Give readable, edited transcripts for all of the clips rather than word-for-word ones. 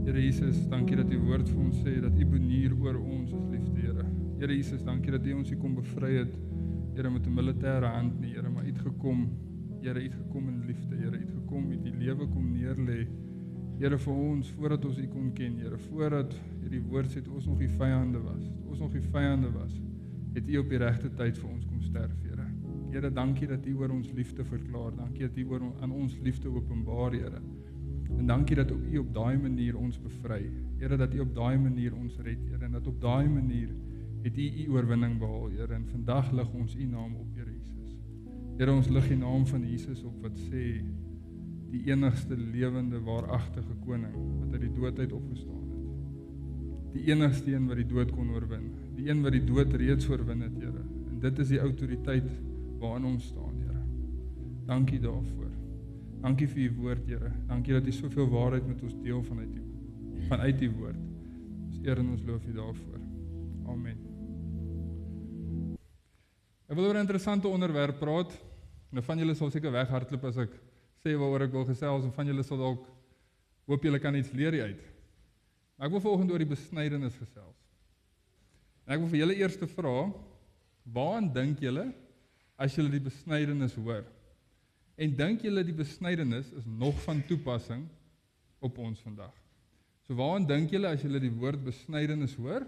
Here Jesus, dankie dat U woord vir ons sê, dat U benier oor ons is liefde, Here. Here Jesus, dankie dat U ons hier kom bevry het, Here, met 'n militêre hand nie, Here, maar U het gekom, Here, U het gekom in liefde, Here, U het gekom, U het die lewe kom neerlê, Here, vir ons, voordat ons U kon ken, Here, voordat die woord sê, toe ons nog die vyande was, het U op die regte tyd vir ons kom sterf, Here. Here, dankie dat U oor ons liefde verklaar, dankie dat U aan ons liefde openbaar, Here. En dankie dat U op daai manier ons bevry. Here, dat U op daai manier ons red, Here, en dat op daai manier het U oorwinning behaal, Here, en vandag lig ons U naam op, Here Jesus. Here, ons lig die naam van Jesus op wat sê, die enigste lewende, waaragtige koning, wat uit die dood uit opgestaan het. Die enigste een wat die dood kon oorwin, die een wat die dood reeds oorwin het, Here. En dit is die autoriteit waarin ons staan, Here. Dankie daarvoor. Dankie vir U woord, Here. Dankie dat U soveel waarheid met ons deel vanuit U woord. Ons eer en ons loof U daarvoor. Amen. Ek wil oor 'n interessante onderwerp praat. Nou van julle sal seker weghardloop as ek sê waaroor ek wil gesels, en van julle sal dalk hoop julle kan iets leer uit. Maar ek wil vanoggend oor die besnydenis gesels. En ek wil vir julle eers vra, waaraan dink julle as julle die besnydenis hoor? En dink julle die besnydenis is nog van toepassing op ons vandag? So waaraan dink julle as julle die woord besnydenis hoor?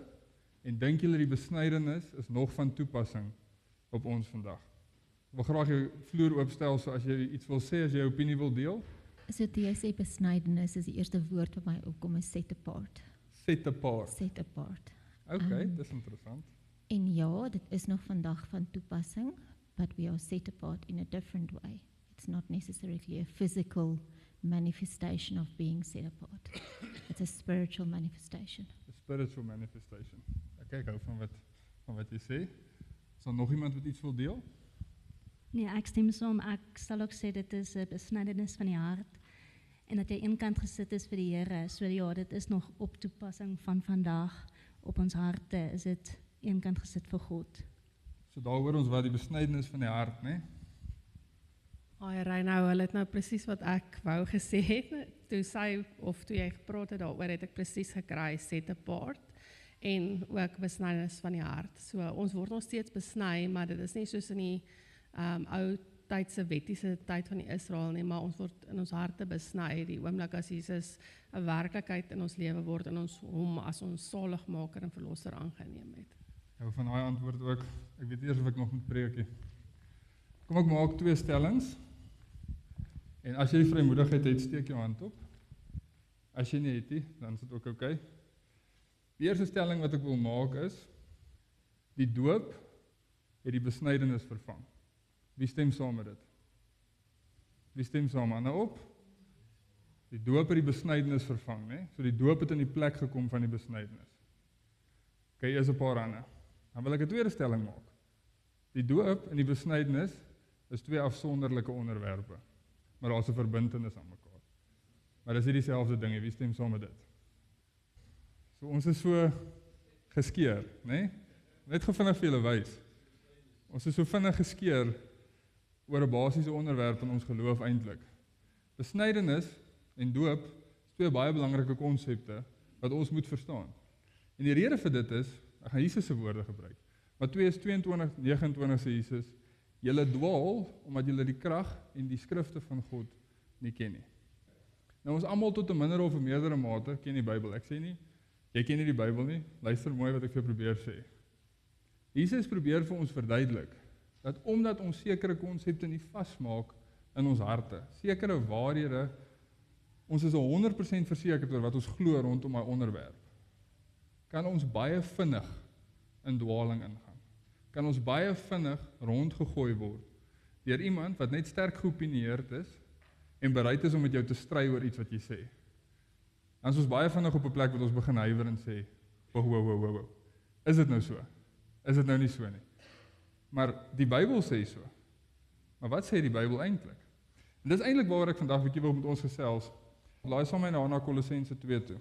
En dink julle die besnydenis is nog van toepassing op ons vandag? Ek wil graag jou vloer oopstel, so as jy iets wil sê, as jy jou opinie wil deel. So toe jy sê besnydenis, is die eerste woord wat my opkom is set apart. Set apart. Set apart. Okay, dis interessant. En ja, dit is nog vandag van toepassing, but we are set apart in a different way. It's not necessarily a physical manifestation of being set apart. It's a spiritual manifestation. A spiritual manifestation. Okay, ek hou van wat jy sê. Is daar nog iemand wat iets wil deel? Nee, ek stem saam. Ek sal ook sê dit is 'n besnydenis van die hart en dat jy eenkant gesit is vir die Here. So ja, dit is nog op toepassing van vandag op ons harte. Is dit eenkant gesit vir God. So daar hoor ons wat die besnydenis van die hart, né? Ai, Reino, hulle het nou presies wat ek wou gesê het. Toe jy gepraat het daaroor, het ek presies gekry, set apart, en ook besnydenis van die hart. So ons word nog steeds besny, maar dit is nie soos in die ou tydse wettiese tyd van die Israel nie, maar ons word in ons harte besny, die oomblik as Jesus 'n werklikheid in ons lewe word, en ons hom as ons saligmaker en verlosser aangeneem het. Ja, van daai antwoord ook, ek weet eers of ek nog moet preekie. Kom ek maak 2 stellings, en as jy die vrymoedigheid het, steek jou hand op. As jy nie het nie, dan is dit ook okay. Die eerste stelling wat ek wil maak is, die doop het die besnydenis vervang. Wie stem saam met dit? Wie stem saam? Hande op. Die doop het die besnydenis vervang, né? So die doop het in die plek gekom van die besnydenis. Okay, is 'n paar hande. Dan wil ek 'n tweede stelling maak. Die doop en die besnydenis is 2 afsonderlike onderwerpe, maar daar's 'n verbintenis aan mekaar. Maar dis nie dieselfde ding nie. Wie stem saam met dit? So ons is so geskeer, né? Net gou vinnig vir julle wys. Ons is so vinnig geskeer oor 'n basiese onderwerp in ons geloof eintlik. Besnydenis en doop is 2 baie belangrike konsepte wat ons moet verstaan. En die rede vir dit is, ek gaan Jesus se woorde gebruik. Matteus 22:29 sê Jesus, julle dwaal omdat julle die krag en die skrifte van God nie ken nie. Nou ons almal tot 'n minder of 'n meerdere mate ken die Bybel. Ek sê nie, jy ken nie die Bybel nie. Luister mooi wat ek vir jou probeer sê. Jesus probeer vir ons verduidelik dat omdat ons sekere konsepte nie vasmaak in ons harte, sekere waarhede, ons is 100% versekerd oor wat ons glo rondom my onderwerp, kan ons baie vinnig in dwaling ingaan. Kan ons baie vinnig rondgegooi word deur iemand wat net sterk geopinieerd is en bereid is om met jou te stry oor iets wat jy sê. Dan is ons baie vinnig op 'n plek wat ons begin huiwer en sê, wow. Is dit nou so? Is dit nou nie so nie? Maar die Bybel sê so. Maar wat sê die Bybel eintlik? En dis eintlik waaroor ek vandag 'n bietjie wil met ons gesels. Laai saam met my na Kolossense 2 toe.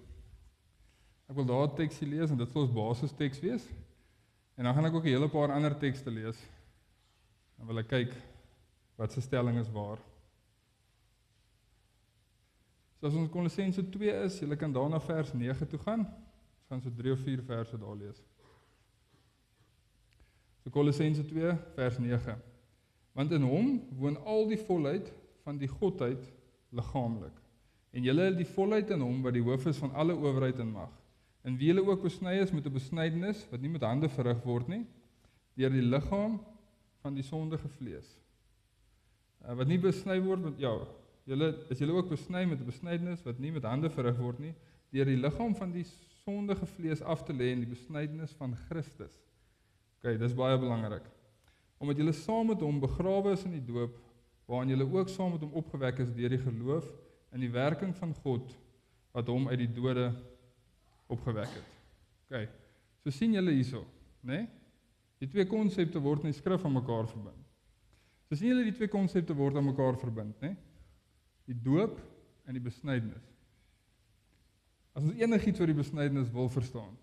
Ek wil daar 'n teksie lees en dit sal ons basisteks wees. En dan gaan ek ook 'n hele paar ander tekste lees. Dan wil ek kyk wat se stelling is waar. So as ons Kolossense 2 is, julle kan daarna vers 9 toe gaan. Ons gaan so 3 of 4 verse daar lees. So Kolossense 2 vers 9. Want in hom woon al die volheid van die Godheid liggaamlik. En julle het die volheid in hom wat die hoof is van alle owerheid en mag. En wie julle ook besny is met 'n besnydenis wat nie met hande verrig word nie, deur die liggaam van die sondige vlees. Wat nie besny word met julle ook besny met 'n besnydenis wat nie met hande verrig word nie, deur die liggaam van die sondige vlees af te lê in die besnydenis van Christus. Okay, dis baie belangrik. Omdat julle saam met hom begrawe is in die doop, waarin julle ook saam met hom opgewek is deur die geloof in die werking van God wat hom uit die dode opgewek het. Okay, so sien julle hierso, né? Die twee konsepte word in die skrif aan mekaar verbind. So sien julle die twee konsepte word aan mekaar verbind, né? Die doop en die besnydenis. As ons enigiets oor die besnydenis wil verstaan,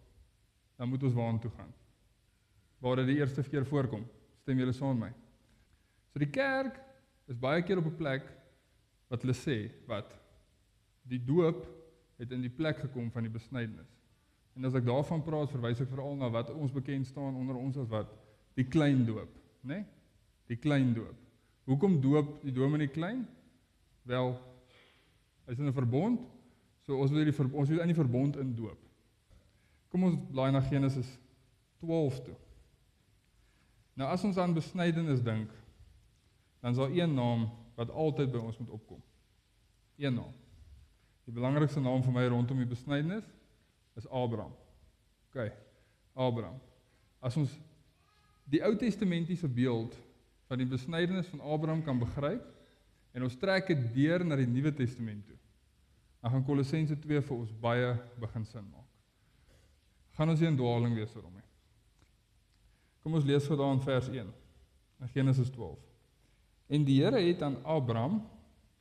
dan moet ons waartoe gaan. Waar dit die eerste keer voorkom. Stem julle saam met my? So die kerk is baie keer op 'n plek wat hulle sê, wat? Die doop het in die plek gekom van die besnydenis. En as ek daarvan praat, verwys ek veral na wat ons bekend staan onder ons as wat? Die klein doop, né? Die klein doop. Hoekom doop die dominee klein? Wel, hy's in 'n verbond, so ons wil in die verbond in doop. Kom ons blaai na Genesis 12 toe. Nou as ons aan besnydenis dink, dan is daar een naam wat altyd by ons moet opkom. Een naam. Die belangrikste naam vir my rondom die besnydenis is Abraham. Okay, Abraham. As ons die Ou Testamentiese beeld van die besnydenis van Abraham kan begryp, en ons trek dit deur na die Nuwe Testament toe, dan gaan Kolossense 2 vir ons baie begin sin maak. Gaan ons nie in dwaling wees daarom nie. Kom ons lees gou daar in vers 1, in Genesis 12. En die Here het aan Abraham,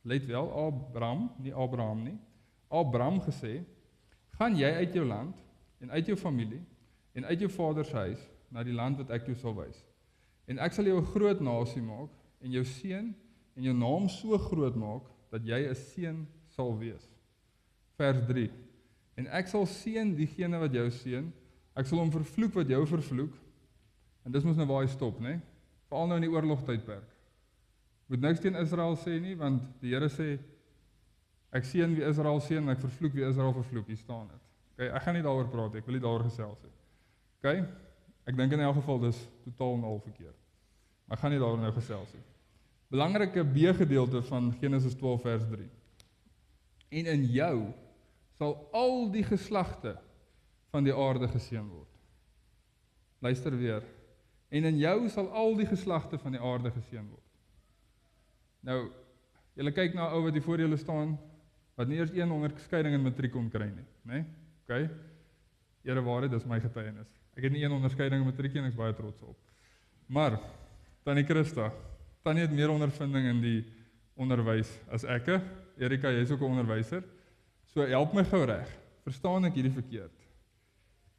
let wel, Abraham, nie Abraham nie, Abraham gesê, gaan jy uit jou land, en uit jou familie, en uit jou vaders huis, na die land wat ek jou sal wys. En ek sal jou 'n groot nasie maak, en jou seun, en jou naam so groot maak, dat jy 'n seun sal wees. Vers 3. En ek sal seën diegene wat jou seën, ek sal hom vervloek wat jou vervloek, en dis mos nou waar hy stop, né? Veral nou in die oorlogtydperk. Moet niks teen Israel sê nie, want die Here sê, ek seën wie Israel seën, en ek vervloek wie Israel vervloek, hier staan dit. Okay, ek gaan nie daaroor praat, ek wil nie daaroor gesels nie. Okay, ek dink in elk geval dis totaal en al verkeerd. Maar ek gaan nie daaroor nou gesels nie. Belangrike B-gedeelte van Genesis 12 vers 3. En in jou sal al die geslagte van die aarde geseën word. Luister weer. En in jou sal al die geslagte van die aarde geseën word. Nou, julle kyk na 'n ou wat hier voor julle staan, wat nie eers 1 onderskeiding in matriek kon kry nie, né? Okay? Eerewaarheid, dis my getuienis. Ek het nie 1 onderskeiding in matriek nie en ek is baie trots op. Maar Tannie Christa, Tannie het meer ondervinding in die onderwys as ek. Erika, jy's ook 'n onderwyser. So help my gou reg. Verstaan ek hierdie verkeerd?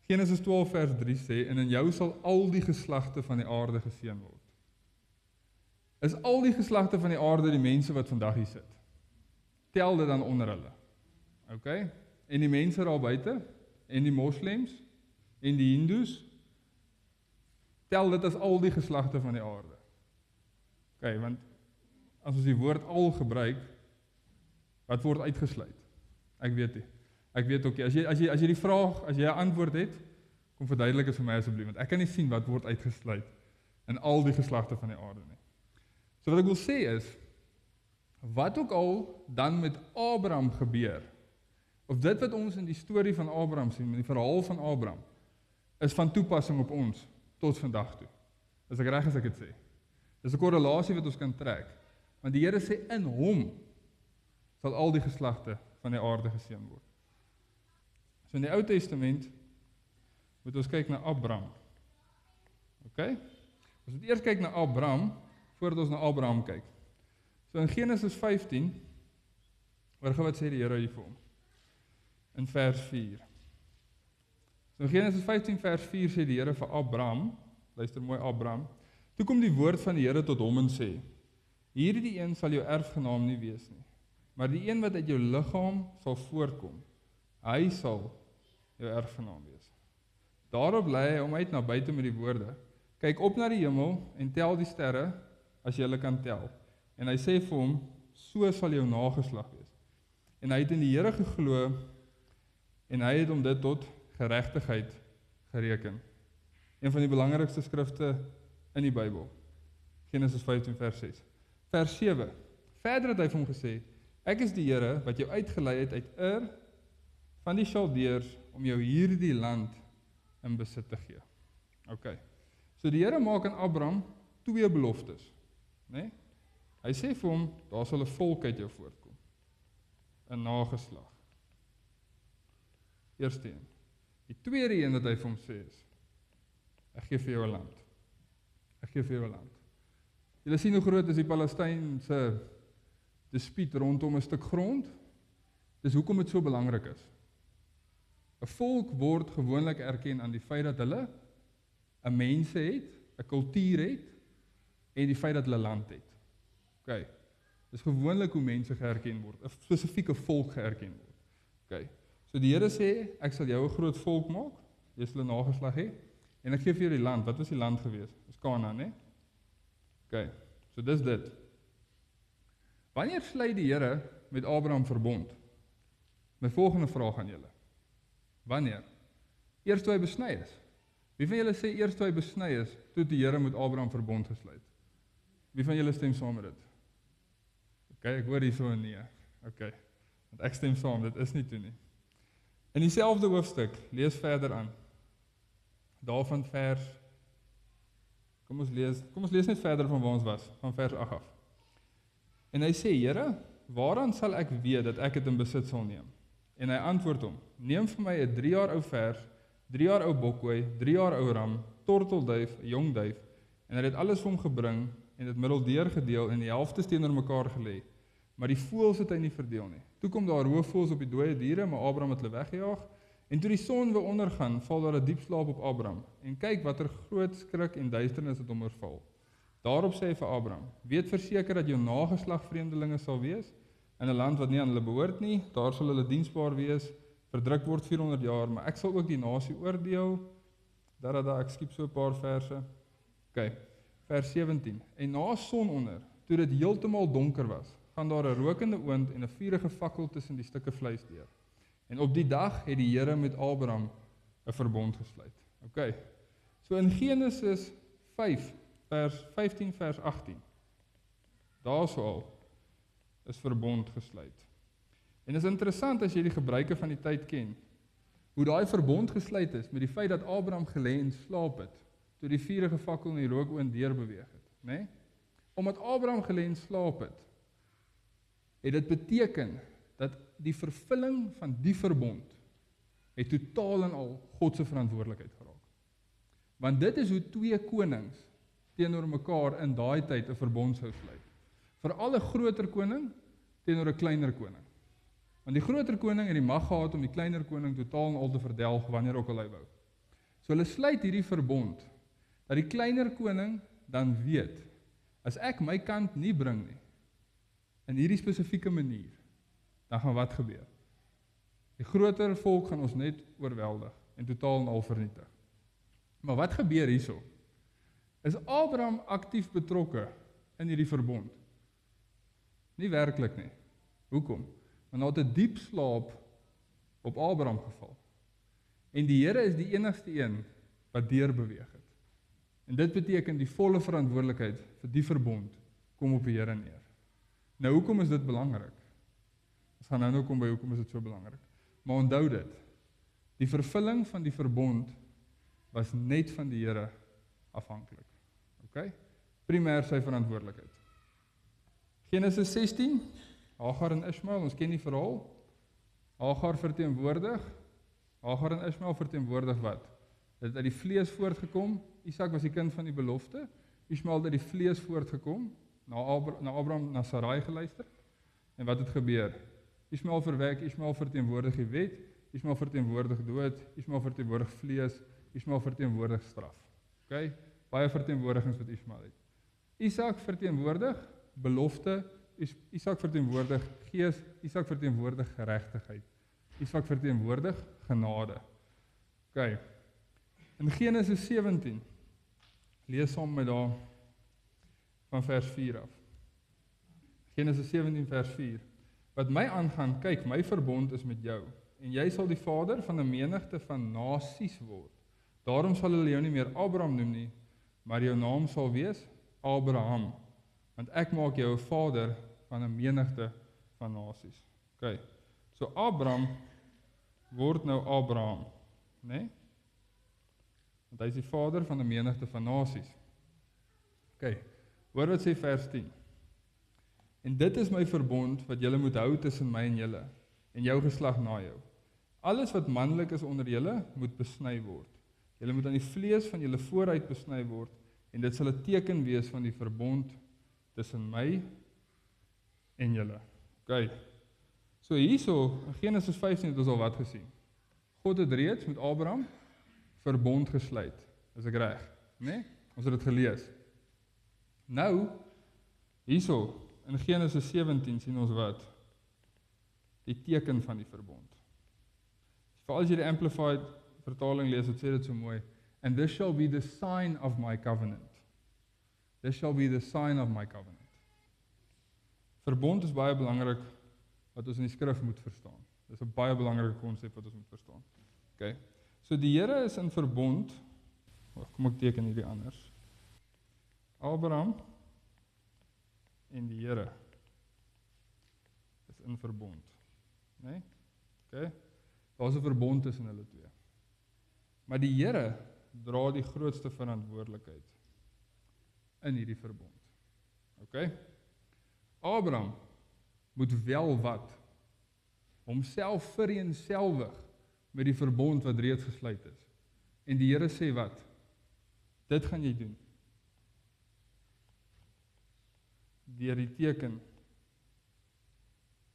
Genesis 12 vers 3 sê, en in jou sal al die geslagte van die aarde geseën word. Is al die geslagte van die aarde die mense wat vandag hier sit? Tel dit dan onder hulle. Okay? En die mense daar buite, en die moslems, en die hindoes, tel dit as al die geslagte van die aarde. Okay, want as ons die woord al gebruik, wat word uitgesluit? Ek weet nie. Ek weet ook nie. As jy die vraag, as jy 'n antwoord het, kom verduidelik dit vir my asseblief, want ek kan nie sien wat word uitgesluit in al die geslagte van die aarde nie. So wat ek wil sê is, wat ook al dan met Abraham gebeur, of dit wat ons in die storie van Abraham sien, in die verhaal van Abraham, is van toepassing op ons, tot vandag toe. Is ek reg as ek dit sê? Dis 'n korrelasie wat ons kan trek, want die Here sê, in hom sal al die geslagte van die aarde geseën word. So in die Ou Testament moet ons kyk na Abraham. Okay? Ons moet eers kyk na Abraham, voordat ons na Abraham kyk. So in Genesis 15, hoor gou wat sê die Here hier vir hom. In vers 4. So in Genesis 15 vers 4 sê die Here vir Abraham, luister mooi Abraham, toe kom die woord van die Here tot hom en sê, hierdie een sal jou erfgenaam nie wees nie. maar die een wat uit jou liggaam sal voortkom, hy sal jou erfgenaam wees. Daarop lei hy hom uit na buite met die woorde, kyk op na die hemel en tel die sterre, as jy hulle kan tel. En hy sê vir hom, so sal jou nageslag wees. En hy het in die Here geglo, en hy het hom dit tot geregtigheid gereken. Een van die belangrikste skrifte in die Bybel. Genesis 15 vers 6. Vers 7. Verder het hy vir hom gesê, ek is die Here wat jou uitgelei het uit Ur van die Chaldeërs om jou hierdie land in besit te gee. OK. So die Here maak aan Abraham 2 beloftes, né? Hy sê vir hom, daar sal 'n volk uit jou voortkom. 'n nageslag. Eerste een. Die tweede een wat hy vir hom sê is, ek gee vir jou 'n land. Ek gee vir jou 'n land. Julle sien hoe groot is die Palestynse dispuut rondom 'n stuk grond? Dis hoekom dit so belangrik is. 'n Volk word gewoonlik erken aan die feit dat hulle 'n mense het, 'n kultuur het en die feit dat hulle land het. OK. Dis gewoonlik hoe mense geerken word, 'n spesifieke volk geerken word. OK. So die Here sê, ek sal jou 'n groot volk maak, jy sal 'n nageslag hê, en ek gee vir jou die land. Wat was die land gewees? Dis Kanaan, né? OK. So dis dit. Wanneer sluit die Here met Abraham verbond? My volgende vraag aan julle. Wanneer? Eers toe hy besny is. Wie van julle sê eers toe hy besny is, toe die Here met Abraham verbond gesluit? Wie van julle stem saam met dit? OK, ek hoor hier so 'n nee. OK. Want ek stem saam, dit is nie toe nie. In dieselfde hoofstuk, lees verder aan. Daarvan vers, kom ons lees net verder van waar ons was, van vers 8 af. En hy sê, Here, waaraan sal ek weet dat ek dit in besit sal neem? En hy antwoord hom, neem vir my 'n 3 jaar ou vers, 3 jaar ou bokkooi, 3 jaar ou ram, tortelduif, 'n jong duif, en hy het alles vir hom gebring, en dit middeldeur gedeel, en die helfte teenoor mekaar gelê. Maar die voëls het hy nie verdeel nie. Toe kom daar roofvoëls op die dooie diere, maar Abraham het hulle weggejaag, en toe die son weer ondergaan, val daar 'n diep slaap op Abraham, en kyk watter groot skrik en duisternis het hom oorval. Daarop sê hy vir Abraham, weet verseker dat jou nageslag vreemdelinge sal wees, in 'n land wat nie aan hulle behoort nie, daar sal hulle diensbaar wees, verdruk word 400 jaar, maar ek sal ook die nasie oordeel, ek skiep so 'n paar verse. OK, vers 17, en na sononder, toe dit heeltemal donker was, gaan daar 'n rokende oond en 'n vuurige fakkel tussen die stukke vleis deur. En op die dag het die Here met Abraham 'n verbond gesluit. OK, so in Genesis 5, vers 15, vers 18, daar sou al is verbond gesluit. En is interessant as jy die gebruike van die tyd ken, hoe daai verbond gesluit is met die feit dat Abraham gelê en slaap het, toe die vuurige fakkel en die rookoond deur beweeg het, né? Omdat Abraham gelê en slaap het dit beteken dat die vervulling van die verbond het totaal en al God se verantwoordelikheid geraak. Want dit is hoe 2 konings teenoor mekaar in daai tyd 'n verbond sou sluit. Veral 'n groter koning teenoor 'n kleiner koning. Want die groter koning het die mag gehad om die kleiner koning totaal en al te verdelg wanneer ook al hy wou. So hulle sluit hierdie verbond, dat die kleiner koning dan weet, as ek my kant nie bring nie, in hierdie spesifieke manier, dan gaan wat gebeur? Die groter volk gaan ons net oorweldig en totaal en al vernietig. Maar wat gebeur hierso? Is Abraham aktief betrokke in hierdie verbond? Nie werklik nie. Hoekom? Want daar het 'n diep slaap op Abraham geval. En die Here is die enigste een wat deurbeweeg het. En dit beteken die volle verantwoordelikheid vir die verbond kom op die Here neer. Nou hoekom is dit belangrik? Ons gaan nou kom by hoekom is dit so belangrik. Maar onthou dit, die vervulling van die verbond was net van die Here afhanklik. OK? Primêr sy verantwoordelikheid. Genesis 16, Hagar en Ismael, ons ken die verhaal. Hagar en Ismael verteenwoordig wat? Dit het uit die vlees voortgekom. Isak was die kind van die belofte. Ismael het uit die vlees voortgekom. Na Abraham, na Sarai geluister. En wat het gebeur? Ismael verwek, Ismael verteenwoordig die wet, Ismael verteenwoordig dood, Ismael verteenwoordig vlees, Ismael verteenwoordig straf. OK? Baie verteenwoordigings wat Ismael het. Isak verteenwoordig belofte, Isak verteenwoordig gees, Isak verteenwoordig geregtigheid. Isak verteenwoordig genade. OK. In Genesis 17, lees saam met daar van vers 4 af. Genesis 17 vers 4. Wat my aangaan, kyk, my verbond is met jou, en jy sal die vader van 'n menigte van nasies word. Daarom sal hulle jou nie meer Abraham noem nie, maar jou naam sal wees Abraham, want ek maak jou 'n vader van 'n menigte van nasies. OK. So Abraham word nou Abraham, né? Nee? Want hy is die vader van 'n menigte van nasies. OK. Hoor wat sê vers 10. En dit is my verbond wat julle moet hou tussen my en julle, en jou geslag na jou. Alles wat manlik is onder julle, moet besny word. Julle moet aan die vlees van julle vooruit besny word, en dit sal 'n teken wees van die verbond tussen my en julle. OK. So hierso, in Genesis 15 het ons al wat gesien. God het reeds met Abraham verbond gesluit. Is ek reg? Nee? Ons het dit gelees. Nou, hierso, in Genesis 17 sien ons wat? Die teken van die verbond. Veral as jy die Amplified vertaling lees, het sê dit so mooi. And this shall be the sign of my covenant. This shall be the sign of my covenant. Verbond is baie belangrik wat ons in die skrif moet verstaan. Dis 'n baie belangrike konsep wat ons moet verstaan. Okay. So die Here is in verbond. Kom ek teken hierdie anders. Abraham en die Here is in verbond. Nee? Okay. Daar's 'n verbond tussen hulle twee. Maar die Here dra die grootste verantwoordelikheid in hierdie verbond. Okay? Abraham moet wel wat? Homself vereenselwig met die verbond wat reeds gesluit is. En die Here sê wat? Dit gaan jy doen. Deur die teken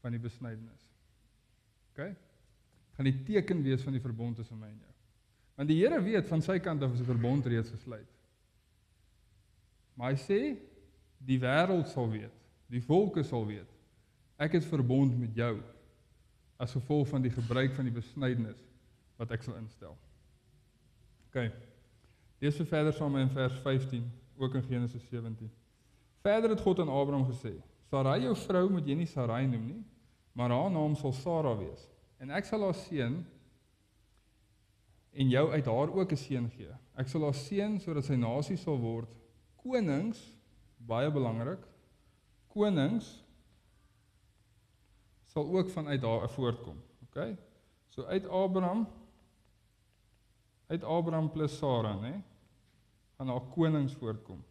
van die besnydenis. Okay? Gaan die teken wees van die verbond tussen my en jou. Want die Here weet van sy kant af is 'n verbond reeds gesluit. Maar hy sê die wêreld sal weet, die volke sal weet. Ek het verbond met jou as gevolg van die gebruik van die besnydenis wat ek sal instel. OK. Lees verder saam in vers 15, ook in Genesis 17. Verder het God aan Abraham gesê: Sarai jou vrou moet jy nie Sarai noem nie, maar haar naam sal Sara wees. En ek sal haar seën en jou uit haar ook 'n seun gee. Ek sal haar seën sodat sy nasie sal word konings, baie belangrik. Konings sal ook vanuit haar voortkom. Okay? So uit Abraham plus Sara, né? Gaan haar konings voortkom.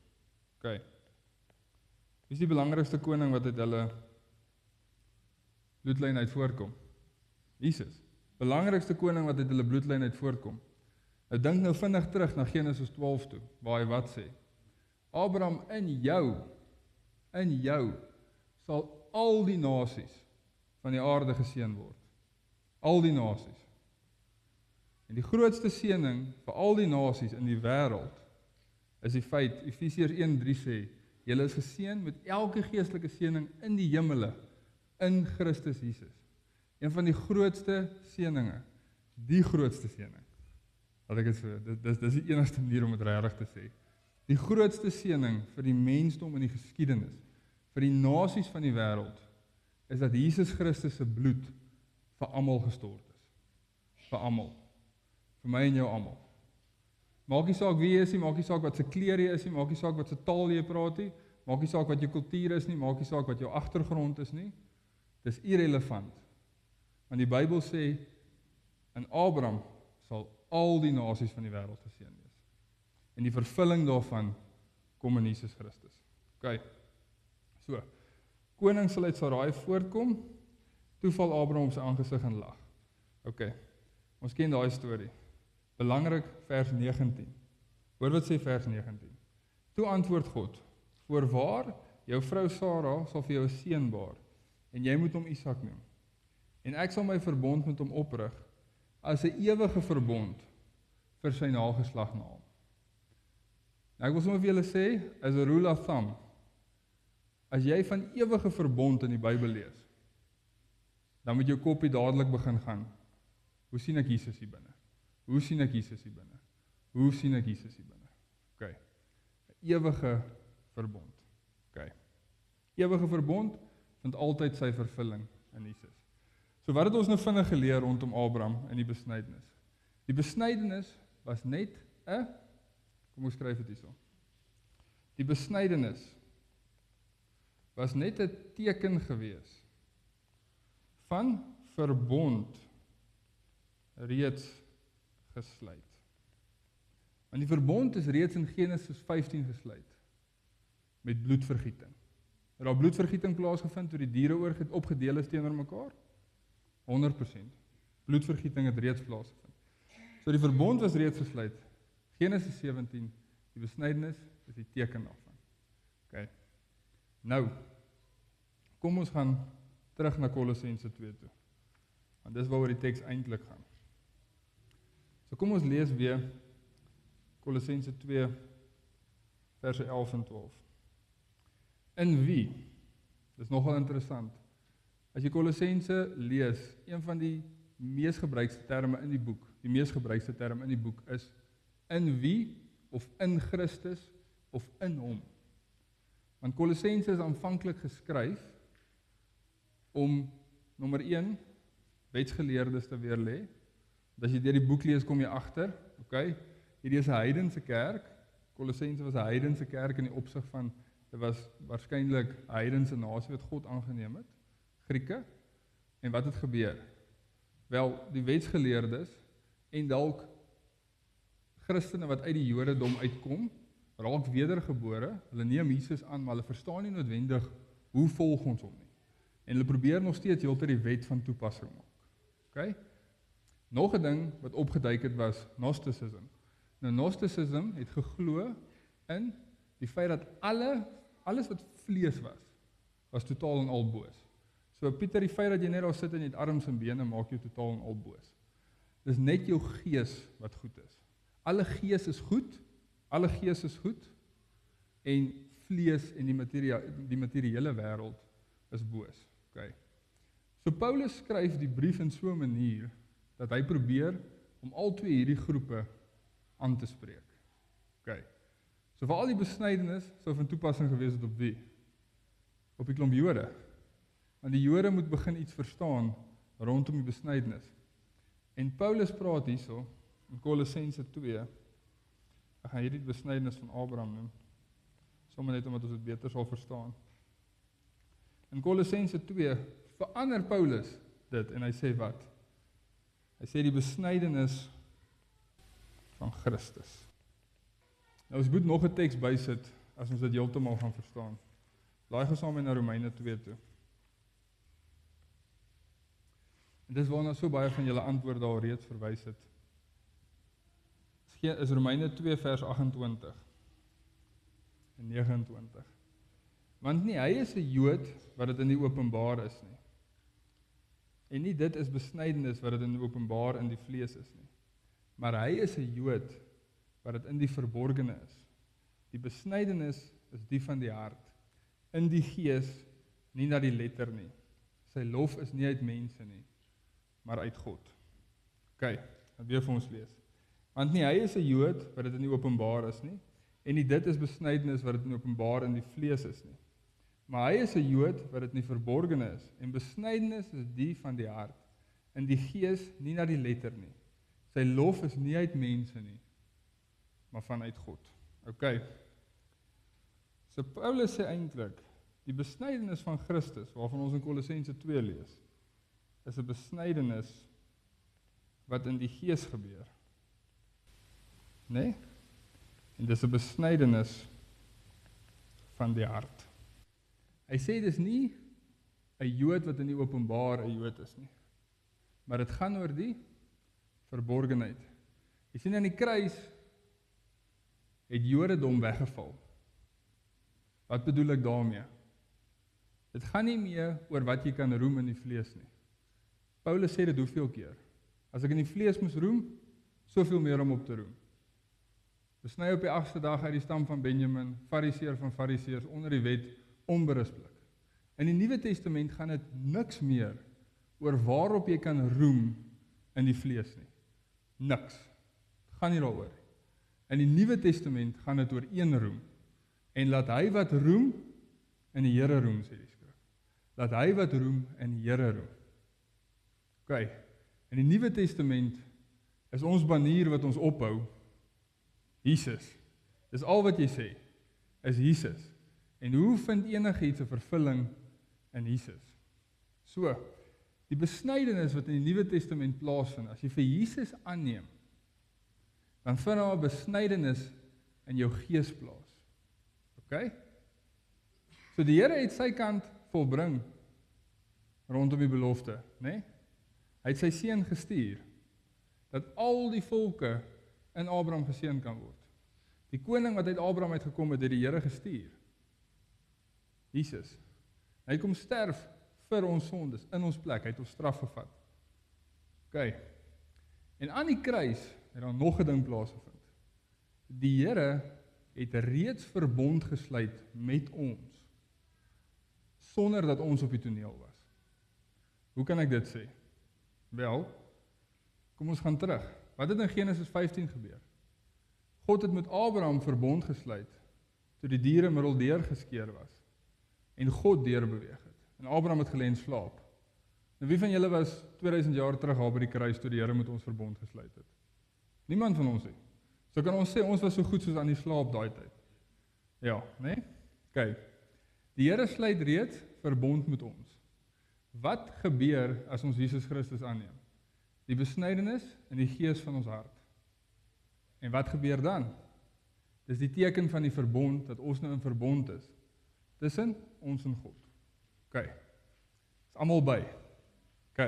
Okay. Wie is die belangrikste koning wat uit hulle bloedlyn uit voortkom? Jesus. Belangrikste koning wat uit hulle bloedlyn uit voortkom. Nou dink nou vinnig terug na Genesis 12 toe, waar hy wat sê? Abraham, in jou sal al die nasies van die aarde geseën word. Al die nasies. En die grootste seëning vir al die nasies in die wêreld is die feit, Efesiërs 1:3 sê, julle is geseën met elke geestelike seëning in die hemele, in Christus Jesus. Een van die grootste seëninge, die grootste seëning. Wat ek sê, dis die enigste manier om dit regtig te sê. Die grootste seëning vir die mensdom in die geskiedenis, vir die nasies van die wêreld, is dat Jesus Christus se bloed vir almal gestort is. Vir almal. Vir my en jou almal. Maak nie saak wie jy is nie, maak nie saak wat se kleur jy is nie, maak nie saak wat se taal jy praat nie, maak nie saak wat jou kultuur is nie, maak nie saak wat jou agtergrond is nie. Dis irrelevant. Want die Bybel sê, in Abraham sal al die nasies van die wêreld geseën wees. En die vervulling daarvan kom in Jesus Christus. OK. So, koning sal uit Sarai voortkom, toe val Abraham sy aangesig en lag. OK. Ons ken daai storie. Belangrik, vers 19. Hoor wat sê vers 19. Toe antwoord God: Voorwaar, jou vrou Sara sal vir jou 'n seun baar, en jy moet hom Isak noem. En ek sal my verbond met hom oprig as 'n ewige verbond vir sy nageslag na hom. Nou ek wil sommer vir julle sê, as 'n rule of thumb, as jy van ewige verbond in die Bybel lees, dan moet jou kopie dadelik begin gaan. Hoe sien ek Jesus hier binne? Hoe sien ek Jesus hier binne? Hoe sien ek Jesus hier binne? OK. 'n Ewige verbond. OK. Ewige verbond vind altyd sy vervulling in Jesus. So wat het ons nou vinnig geleer rondom Abraham in die besnydenis? Die besnydenis was net 'n, kom ons skryf dit hierso. Die besnydenis was net 'n teken gewees van verbond reeds gesluit. Want die verbond is reeds in Genesis 15 gesluit met bloedvergieting. Het daar bloedvergieting plaasgevind toe die diere opgedeel is teenoor mekaar? 100%. Bloedvergieting het reeds plaasgevind. So die verbond was reeds gesluit. Genesis 17, die besnydenis is die teken daarvan. OK. Nou, kom ons gaan terug na Kolossense 2 toe. Want dis waaroor die teks eintlik gaan. So kom ons lees weer Kolossense 2 verse 11 en 12. In wie? Dis nogal interessant. As jy Kolossense lees, een van die mees gebruikte terme in die boek, die mees gebruikte term in die boek is in wie of in Christus of in hom. Want Kolossense is aanvanklik geskryf om nommer 1 wetsgeleerdes te weerlê. As jy deur die boek lees, kom jy agter, okay, hierdie is 'n heidense kerk. Kolossense was 'n heidense kerk in die opsig van dit was waarskynlik 'n heidense nasie wat God aangeneem het, Grieke. En wat het gebeur? Wel, die wetsgeleerdes en dalk Christene wat uit die Jodendom uitkom, raak wedergebore, hulle neem Jesus aan, maar hulle verstaan nie noodwendig hoe volg ons hom nie. En hulle probeer nog steeds heeltyd die wet van toepassing maak. Okay? Nog 'n ding wat opgeduik het was Gnosticism. Nou Gnosticism het geglo in die feit dat alles wat vlees was totaal en al boos. So Pieter, die feit dat jy net daar sit en jy het arms en bene maak jou totaal en al boos. Dis net jou gees wat goed is. Alle gees is goed en vlees en die materiële wêreld is boos. Okay. So Paulus skryf die brief in so 'n manier dat hy probeer om al twee hierdie groepe aan te spreek. Okay. So vir al die besnydenis sou van toepassing gewees het op wie? Op die klomp Jode. Want die Jode moet begin iets verstaan rondom die besnydenis. En Paulus praat hierso in Kolossense 2. Ek gaan hierdie besnydenis van Abraham noem. Sommige net omdat ons dit beter sal verstaan. In Kolossense 2 verander Paulus dit en hy sê wat? Hy sê die besnydenis van Christus. Nou ons moet nog 'n teks bysit as ons dit heeltemal gaan verstaan. Laai gou saam na Romeine 2 toe. En dis waarna so baie van julle antwoorde al reeds verwys het. Is Romeine 2 vers 28 en 29. Want nie hy is 'n Jood wat dit in die openbaar is nie. En nie dit is besnydenis wat dit in die openbaar in die vlees is nie. Maar hy is 'n Jood wat dit in die verborgene is. Die besnydenis is die van die hart, in die gees, nie na die letter nie. Sy lof is nie uit mense nie, maar uit God. OK, dan weer vir ons lees. Want nie hy is 'n Jood wat dit in die openbaar is nie, en nie dit is besnydenis wat dit in die openbaar in die vlees is nie. Maar hy is 'n Jood wat dit in die verborgene is, en besnydenis is die van die hart, in die gees, nie na die letter nie. Sy lof is nie uit mense nie, maar vanuit God. OK. So Paulus sê eintlik, die besnydenis van Christus, waarvan ons in Kolossense 2 lees, is 'n besnydenis wat in die gees gebeur. Nee? En dis 'n besnydenis van die hart. Hy sê dis nie 'n Jood wat in die openbaar 'n Jood is nie. Maar dit gaan oor die verborgenheid. Jy sien aan die kruis het Jodendom weggeval. Wat bedoel ek daarmee? Dit gaan nie meer oor wat jy kan roem in die vlees nie. Paulus sê dit hoeveel keer? As ek in die vlees moes roem, soveel meer om op te roem. Besny op die 8ste dag uit die stam van Benjamin, fariseer van fariseërs, onder die wet, onberispelik. In die Nuwe Testament gaan dit niks meer oor waarop jy kan roem in die vlees nie. Niks. Het gaan nie daaroor nie. In die Nuwe Testament gaan dit oor een roem. En laat hy wat roem in die Here roem, sê die skrif. Laat hy wat roem in die Here roem. OK. In die Nuwe Testament is ons banier wat ons ophou Jesus. Dis al wat jy sê, is Jesus. En hoe vind enigiets 'n vervulling in Jesus? So, die besnydenis wat in die Nuwe Testament plaasvind, as jy vir Jesus aanneem, dan vind daar 'n besnydenis in jou gees plaas. OK? So die Here het sy kant volbring rondom die belofte, né? Hy het sy seun gestuur dat al die volke in Abraham geseën kan word. Die koning wat uit Abraham uitgekom het, die Here gestuur. Jesus. Hy kom sterf vir ons sondes in ons plek, hy het ons straf gevat. OK. En aan die kruis het daar nog 'n ding plaasgevind. Die Here het reeds verbond gesluit met ons sonder dat ons op die toneel was. Hoe kan ek dit sê? Wel, kom ons gaan terug. Wat het in Genesis 15 gebeur? God het met Abraham verbond gesluit toe die diere middeldeur geskeer was en God deurbeweeg het. En Abraham het gelê en slaap. En wie van julle was 2000 jaar terug daar by die kruis toe die Here met ons verbond gesluit het? Niemand van ons nie. So kan ons sê ons was so goed soos aan die slaap daai tyd. Ja, né? Nee? OK. Die Here sluit reeds verbond met ons. Wat gebeur as ons Jesus Christus aanneem? Die besnydenis in die gees van ons hart. En wat gebeur dan? Dis die teken van die verbond, dat ons nou in verbond is, tussen ons en God. OK. Is almal by. OK.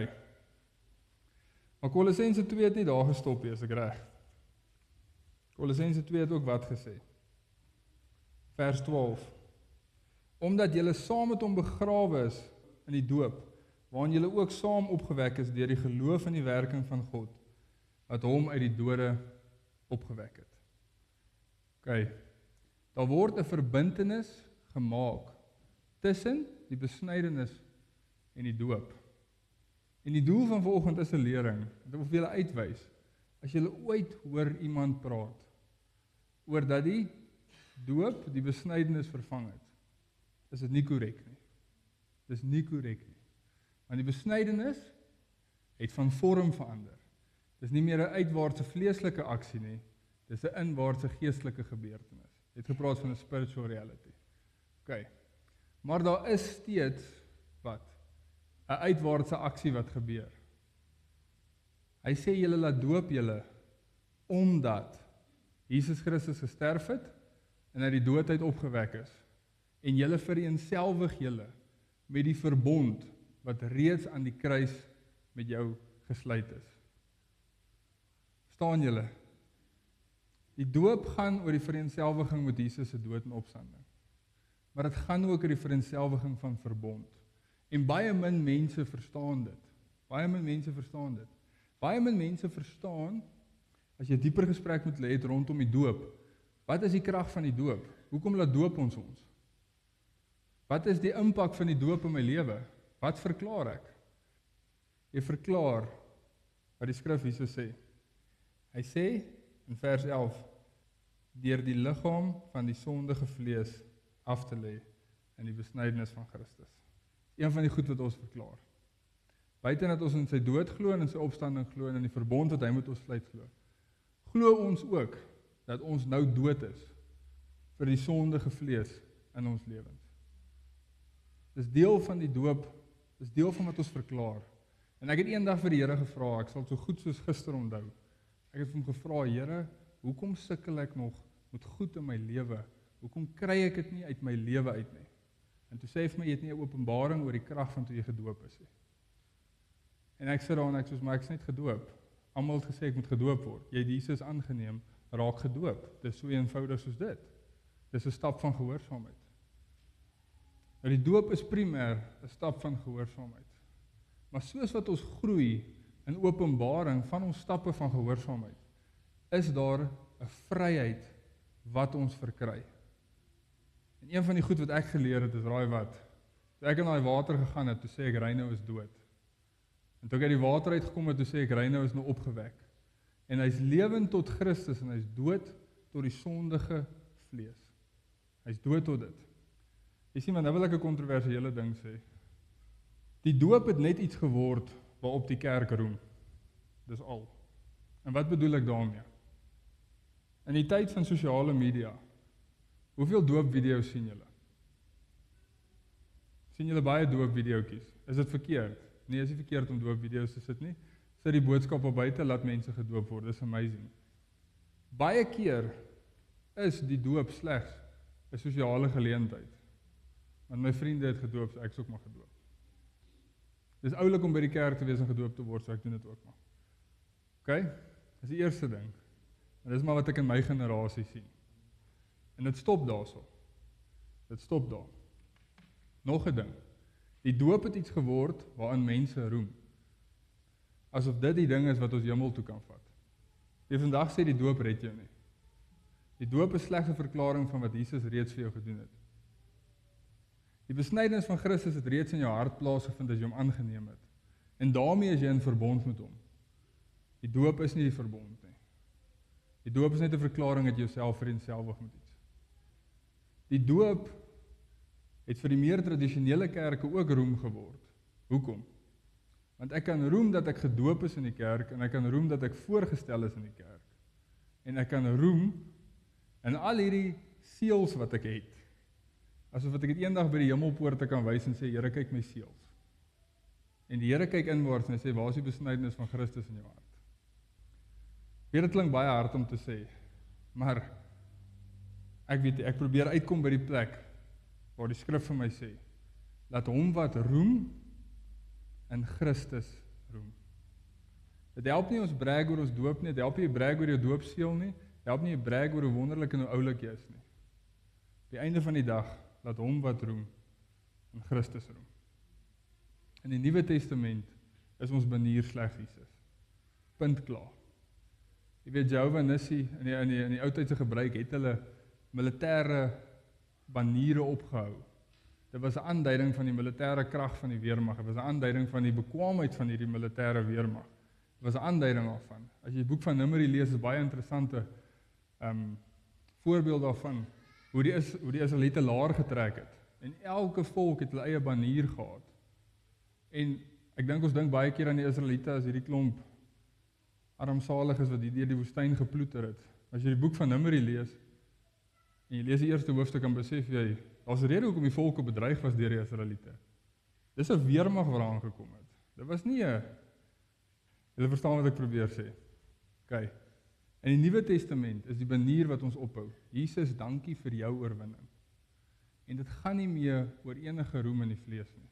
Maar Kolossense 2 het nie daar gestop nie, as ek reg. Kolossense 2 het ook wat gesê. Vers 12. Omdat julle saam met hom begrawe is in die doop, waarin julle ook saam opgewek is deur die geloof in die werking van God, wat hom uit die dode opgewek het. OK. Daar word 'n verbintenis gemaak tussen die besnydenis en die doop. En die doel van vanoggend is 'n lering. Ek wil vir julle uitwys. As julle ooit hoor iemand praat oor dat die doop die besnydenis vervang het, is dit nie korrek nie. Dis nie korrek nie. Want die besnydenis het van vorm verander. Dis nie meer 'n uitwaartse vleeslike aksie nie. Dis 'n inwaartse geestelike gebeurtenis. Jy het gepraat van 'n spiritual reality. OK. Maar daar is steeds wat? 'n uitwaartse aksie wat gebeur. Hy sê julle laat doop julle omdat Jesus Christus gesterf het en uit die dood uit opgewek is. En julle vereenselwig julle met die verbond wat reeds aan die kruis met jou gesluit is. Verstaan julle? Die doop gaan oor die vereenselwiging met Jesus se dood en opstanding. Maar dit gaan ook oor die vereenselwiging van verbond. En baie min mense verstaan dit. Baie min mense verstaan dit. Baie min mense verstaan, as jy 'n dieper gesprek met hulle het rondom die doop, wat is die krag van die doop? Hoekom laat doop ons? Wat is die impak van die doop in my lewe? Wat verklaar ek? Jy verklaar wat die skrif hierso sê. Hy sê in vers 11, deur die liggaam van die sondige vlees af te lê in die besnydenis van Christus. Een van die goed wat ons verklaar. Buiten dat ons in sy dood glo en in sy opstanding glo en in die verbond wat hy met ons sluit glo, glo ons ook dat ons nou dood is vir die sondige vlees in ons lewens. Dis deel van die doop, dis deel van wat ons verklaar. En ek het eendag vir die Here gevra, ek sal so goed soos gister onthou. Ek het hom gevra, Here, hoekom sukkel ek nog met goed in my lewe? Hoekom kry ek dit nie uit my lewe uit nie? En toe sê hy vir my, jy het nie 'n openbaring oor die krag van toe jy gedoop is nie. En ek sê daar en ek soos, maar ek is net gedoop. Almal het gesê ek moet gedoop word. Jy het Jesus aangeneem, raak gedoop. Dis so eenvoudig soos dit. Dis 'n stap van gehoorsaamheid. Nou die doop is primêr 'n stap van gehoorsaamheid. Maar soos wat ons groei in openbaring van ons stappe van gehoorsaamheid, is daar 'n vryheid wat ons verkry. En een van die goed wat ek geleer het, is raai wat? Toe ek in daai water gegaan het, toe sê ek Reino is dood. En toe ek uit die water uitgekom het, toe sê ek Reino is nou opgewek. En hy's lewend tot Christus en hy's dood tot die sondige vlees. Hy's dood tot dit. Jy sien, maar nou wil ek 'n kontroversiële ding sê. Die doop het net iets geword waarop die kerk roem. Dis al. En wat bedoel ek daarmee? In die tyd van sosiale media, hoeveel doopvideo's sien julle? Sien julle baie doopvideoetjies? Is dit verkeerd? Nee, is nie verkeerd om doopvideo's te sit nie. Sit die boodskap op buite, laat mense gedoop word. Dis amazing. Baie keer is die doop slegs 'n sosiale geleentheid. Want my vriende het gedoop, so ek is ook maar gedoop. Dis oulik om by die kerk te wees en gedoop te word, so ek doen dit ook maar. OK? Dis die eerste ding. En dis maar wat ek in my generasie sien. En dit stop daarso. Dit stop daar. Nog 'n ding. Die doop het iets geword waarin mense roem. Asof dit die ding is wat ons hemel toe kan vat. Die vandag sê die doop red jou nie. Die doop is slegs 'n verklaring van wat Jesus reeds vir jou gedoen het. Die besnydenis van Christus het reeds in jou hart plaasgevind as jy hom aangeneem het. En daarmee is jy in verbond met hom. Die doop is nie die verbond nie. Die doop is net 'n verklaring dat jy jouself vereenselwig met iets. Die doop het vir die meer tradisionele kerke ook roem geword. Hoekom? Want ek kan roem dat ek gedoop is in die kerk en ek kan roem dat ek voorgestel is in die kerk. En ek kan roem in al hierdie seels wat ek het. Asof wat ek dit eendag by die hemelpoorte kan wys en sê, Here, kyk my seels. En die Here kyk inwaarts en hy sê, waar is die besnydenis van Christus in jou hart? Dit klink baie hard om te sê, maar ek weet, ek probeer uitkom by die plek waar die skrif vir my sê, laat hom wat roem in Christus roem. Dit help nie ons brag oor ons doop nie, dit help nie brag oor jou doopseel nie, dit help nie brag oor hoe wonderlik en hoe oulik jy is nie. Die einde van die dag, laat hom wat roem in Christus roem. In die Nuwe Testament is ons banier slegs Jesus. Punt klaar. Jy weet, Jehovah Nissi in die oudtydse gebruik het hulle militêre baniere opgehou. Dit was 'n aanduiding van die militêre krag van die weermag. Dit was 'n aanduiding van die bekwaamheid van hierdie militêre weermag. Dit was 'n aanduiding daarvan. As jy die boek van Numeri lees, is baie interessante voorbeeld daarvan hoe die Israeliete laar getrek het. En elke volk het hulle eie banier gehad. En ek dink ons dink baie keer aan die Israeliete as hierdie klomp armsalig is wat deur die woestyn geploeter het. As jy die boek van Numeri lees en jy lees die eerste hoofstuk, dan besef jy, daar's 'n rede hoekom die volke bedreig was deur die Israeliete. Dis 'n weermag wat daar aangekom het. Dit was nie 'n Julle verstaan wat ek probeer sê. OK. In die Nuwe Testament is die banier wat ons ophou. Jesus, dankie vir jou oorwinning. En dit gaan nie meer oor enige roem in die vlees nie.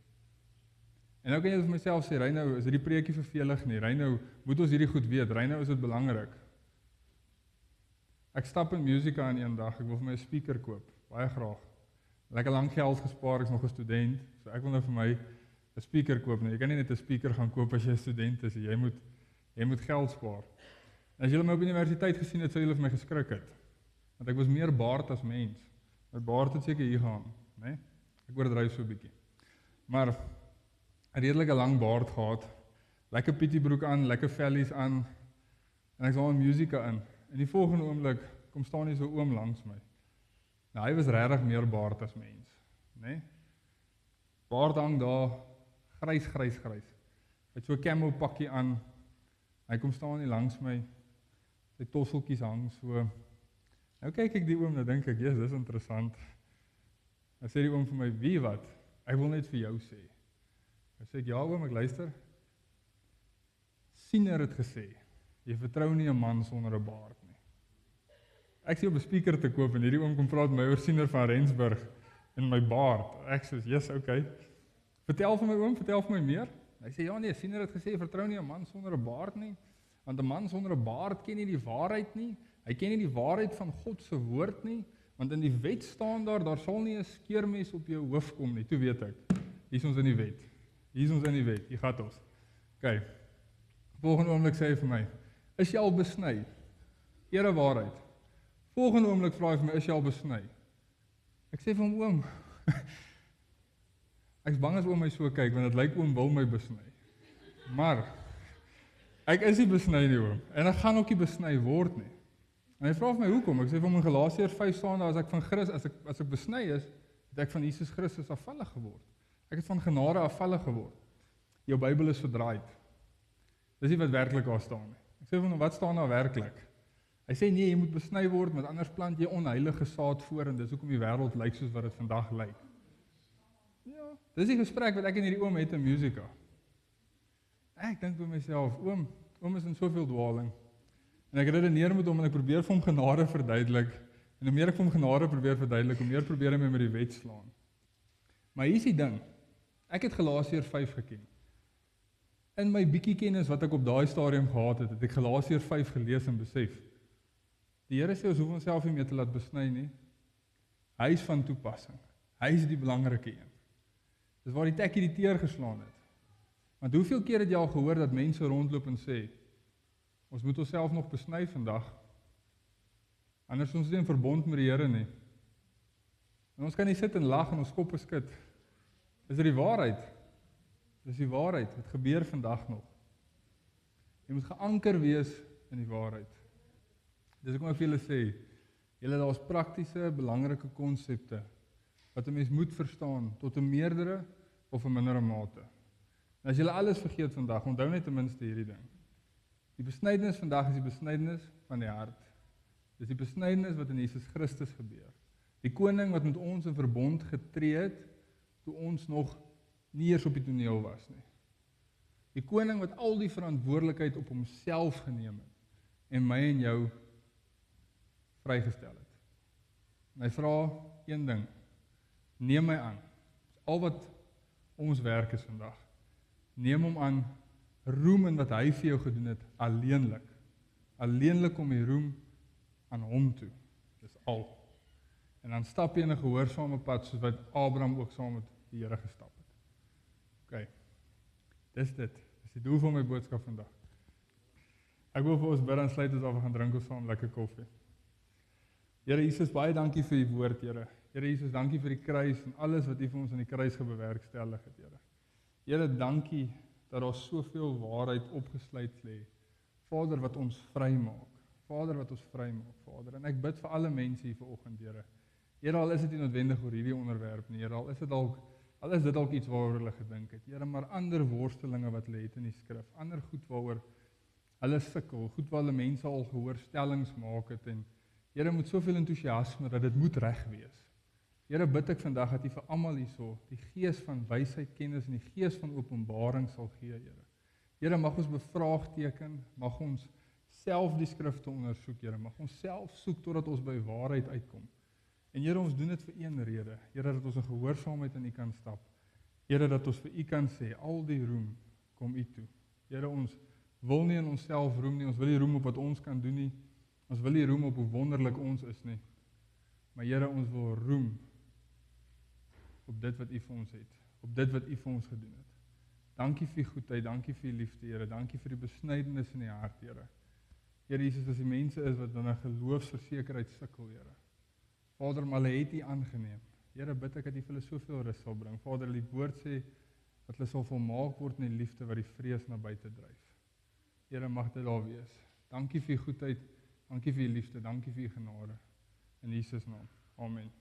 En nou kan jy vir myself sê, Reino, is hierdie preekie vervelig nie? Reino, moet ons hierdie goed weet? Reino, is dit belangrik? Ek stap in Musica aan eendag, ek wil vir my 'n speaker koop, baie graag. Lekker lank geld gespaar, ek's nog 'n student, so ek wil nou vir my 'n speaker koop. Nou, jy kan nie net 'n speaker gaan koop as jy 'n student is, jy moet geld spaar. En as julle my op universiteit gesien het, sou julle vir my geskrik het. Want ek was meer baard as mens. My baard het seker hier gaan, né? Ek oordryf so 'n bietjie. Maar 'n redelike lang baard gehad, lekker pietiebroek aan, lekker vellies aan, en ek sal in Musica in. En die volgende oomblik kom staan hier so 'n oom langs my. Nou, hy was regtig meer baard as mens, né? Baard hang daar, grys. Hy het so 'n camo pakkie aan. Hy kom staan hier langs my. Sy tosseltjies hang so. Nou kyk ek die oom, nou dink ek, "Jesus, dis interessant." Dan sê die oom vir my, "Wie wat? Ek wil net vir jou sê." Dan sê ek, "Ja oom, ek luister." Siener het gesê, jy vertrou nie 'n man sonder 'n baard nie. Ek sê op 'n speaker te koop en hierdie oom kom praat met my oor Siener van Rensburg en my baard. Ek sê, "Yes, okay. Vertel vir my oom, vertel vir my meer." Hy sê, "Ja nee, Siener het gesê, vertrou nie 'n man sonder 'n baard nie, want 'n man sonder 'n baard ken nie die waarheid nie. Hy ken nie die waarheid van God se woord nie, want in die wet staan daar sal nie 'n skeermes op jou hoof kom nie." Toe weet ek, hier is ons in die wet. Hier gaat ons. OK. Volgende oomblik sê hy vir my, "Is jy al besny?" Ere waarheid. Volgende oomblik vra hy vir my, "Is jy al besny?" Ek sê vir hom, oom, ek's bang as oom my so kyk, want dit lyk oom wil my besny. Maar, ek is nie besny nie, oom, en ek gaan ook nie besny word nie. En hy vra vir my, hoekom? Ek sê vir hom in Galasiërs 5 staan daar, as ek besny is, het ek van Jesus Christus afvallig geword. Ek het van genade afvallig geword. Jou Bybel is verdraaid. Dis nie wat werklik daar staan nie. Ek sê vir hom, wat staan daar werklik? Hy sê nee, jy moet besny word, met anders plant jy onheilige saad voor, en dis hoekom die wêreld lyk soos wat dit vandag lyk. Ja, dis die gesprek wat ek en hierdie oom het in Musica. Ek dink by myself, oom is in soveel dwaling. En ek redeneer met hom en ek probeer vir hom genade verduidelik. En hoe meer ek vir hom genade probeer verduidelik, hoe meer probeer hy my met die wet slaan. Maar hier is die ding. Ek het Galasiërs 5 geken. In my bietjie kennis wat ek op daai stadium gehad het, het ek Galasiërs 5 gelees en besef. Die Here sê ons hoef onsself nie meer te laat besny nie. Hy is van toepassing. Hy is die belangrike een. Dis waar die tekkie die teer geslaan het. Want hoeveel keer het jy al gehoor dat mense rondloop en sê, ons moet onsself nog besny vandag, anders is ons nie in verbond met die Here nie. En ons kan nie sit en lag en ons koppe skud. Is dit die waarheid? Dis die waarheid, het gebeur vandag nog. Jy moet geanker wees in die waarheid. Dis hoekom ek vir julle sê, julle daar's praktiese, belangrike konsepte, wat 'n mens moet verstaan, tot 'n meerdere of 'n mindere mate. En as julle alles vergeet vandag, onthou net ten minste hierdie ding. Die besnydenis vandag is die besnydenis van die hart. Dis die besnydenis wat in Jesus Christus gebeur. Die koning wat met ons in verbond getree het, toe ons nog nie eers op die toneel was nie. Die koning wat al die verantwoordelikheid op homself geneem het, en my en jou vrygestel het. En hy vra een ding, neem my aan. Al wat ons werk is vandag. Neem hom aan, roem in wat hy vir jou gedoen het, alleenlik. Alleenlik om die roem aan hom toe. Dis al. En dan stap jy in 'n gehoorsame pad, soos wat Abraham ook saam met die Here gestap het. OK. Dis dit. Dis die doel van my boodskap vandag. Ek wil vir ons bid en sluit ons af en gaan drink ons saam lekker koffie. Here Jesus, baie dankie vir u woord, Here. Here Jesus, dankie vir die kruis en alles wat u vir ons aan die kruis gebewerkstellig het, Here. Here, dankie dat daar soveel waarheid opgesluit lê. Vader, wat ons vrymaak. Vader, wat ons vrymaak, Vader. En ek bid vir alle mense hier vanoggend, Here. Here, al is dit nie noodwendig oor hierdie onderwerp nie, Here, al is dit dalk iets waaroor hulle gedink het, Here, maar ander worstelinge wat hulle het in die skrif, ander goed waaroor hulle sukkel, goed waar hulle mense al gehoorstellings maak het, en Here, met soveel entoesiasme dat dit moet reg wees. Here, bid ek vandag dat U vir almal hierso die gees van wysheid, kennis en die gees van openbaring sal gee, Here. Here, mag ons bevraagteken, mag ons self die skrifte ondersoek, Here, mag ons self soek totdat ons by waarheid uitkom. En Here, ons doen dit vir een rede, Here, dat ons in gehoorsaamheid aan U kan stap. Here, dat ons vir U kan sê, al die roem kom U toe. Here, ons wil nie in onsself roem nie, ons wil nie roem op wat ons kan doen nie, ons wil nie roem op hoe wonderlik ons is nie, maar Here, ons wil roem op dit wat U vir ons het, op dit wat U vir ons gedoen het. Dankie vir U goedheid, dankie vir U liefde, Here, dankie vir die besnydenis in die hart, Here. Here Jesus, as die mense is wat in 'n geloofsversekerheid sukkel, Here. Vader, maar hulle het U aangeneem. Here, bid ek dat U vir hulle soveel rus sal bring. Vader, die woord sê dat hulle sal volmaak word in die liefde wat die vrees na buite dryf. Here, mag dit daar wees. Dankie vir U goedheid, dankie vir U liefde, dankie vir U genade. In Jesus naam. Amen.